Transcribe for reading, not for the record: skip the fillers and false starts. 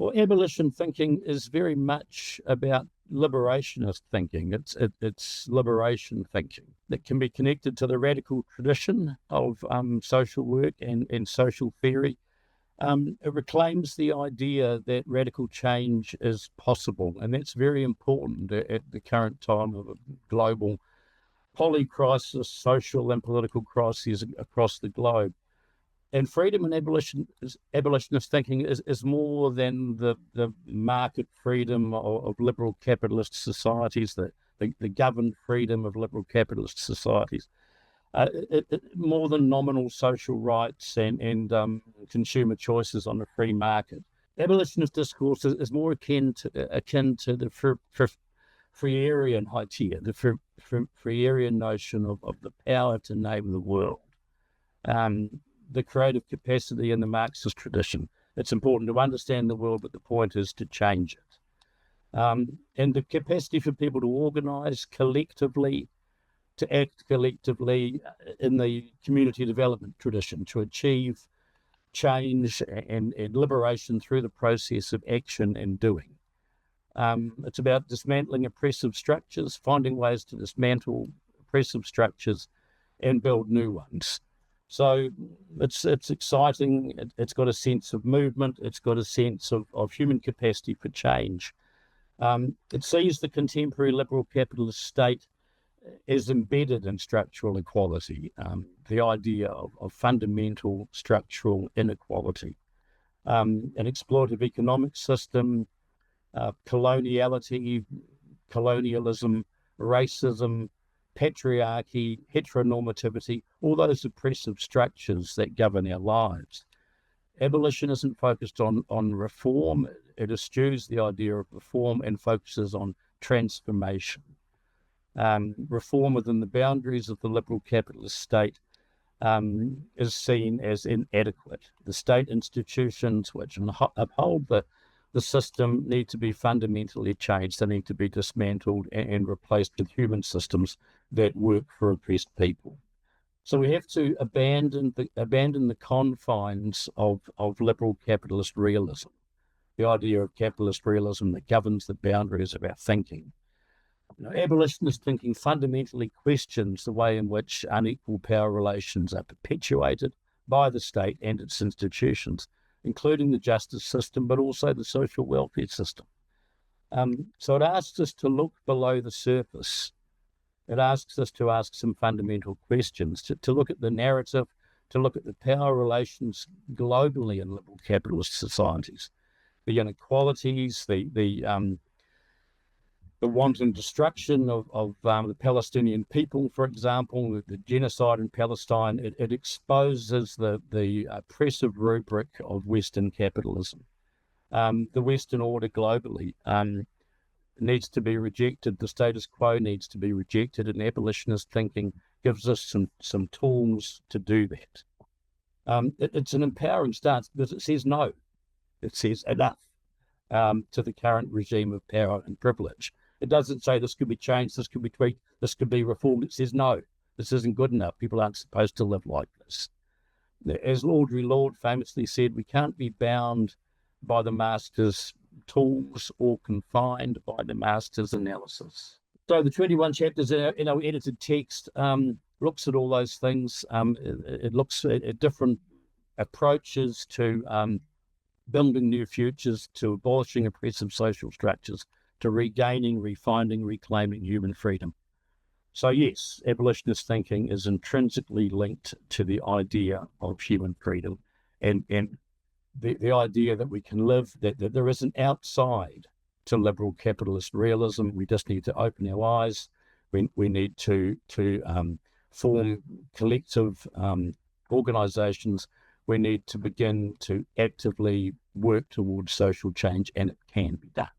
Well, abolition thinking is very much about liberationist thinking. It's liberation thinking that can be connected to the radical tradition of social work and social theory. It reclaims the idea that radical change is possible, and that's very important at the current time of a global poly-crisis, social and political crises across the globe. And freedom and abolitionist thinking is more than the market freedom of liberal capitalist societies, the governed freedom of liberal capitalist societies. More than nominal social rights and consumer choices on a free market. Abolitionist discourse is more akin to the Freirean idea, the Freirean notion of the power to name the world, the creative capacity in the Marxist tradition. It's important to understand the world, but the point is to change it. And the capacity for people to organise collectively, to act collectively in the community development tradition, to achieve change and liberation through the process of action and doing. It's about dismantling oppressive structures, finding ways to dismantle oppressive structures and build new ones. So it's exciting. It's got a sense of movement. It's got a sense of human capacity for change. It sees the contemporary liberal capitalist state is embedded in structural equality, the idea of fundamental structural inequality, an exploitative economic system, coloniality, colonialism, racism, patriarchy, heteronormativity, all those oppressive structures that govern our lives. Abolition isn't focused on reform. It eschews the idea of reform and focuses on transformation. Reform within the boundaries of the liberal capitalist state is seen as inadequate. The state institutions which uphold the system need to be fundamentally changed. They need to be dismantled and replaced with human systems that work for oppressed people. So we have to abandon the confines of liberal capitalist realism, the idea of capitalist realism that governs the boundaries of our thinking. Abolitionist thinking fundamentally questions the way in which unequal power relations are perpetuated by the state and its institutions, including the justice system, but also the social welfare system. So it asks us to look below the surface. It asks us to ask some fundamental questions, to look at the narrative, to look at the power relations globally in liberal capitalist societies, the inequalities, the wanton destruction of the Palestinian people, for example, the genocide in Palestine. It exposes the oppressive rubric of Western capitalism. The Western order globally needs to be rejected. The status quo needs to be rejected, and abolitionist thinking gives us some tools to do that. It's an empowering stance because it says no. It says enough to the current regime of power and privilege. It doesn't say this could be changed, this could be tweaked, this could be reformed. It says no, this isn't good enough. People aren't supposed to live like this. As Audre Lorde famously said, we can't be bound by the master's tools or confined by the master's analysis. So the 21 chapters in our edited text looks at all those things. It looks at different approaches to building new futures, to abolishing oppressive social structures, to regaining, refinding, reclaiming human freedom. So yes, abolitionist thinking is intrinsically linked to the idea of human freedom and the idea that we can live, that there is an outside to liberal capitalist realism. We just need to open our eyes. We need to form collective organisations. We need to begin to actively work towards social change, and it can be done.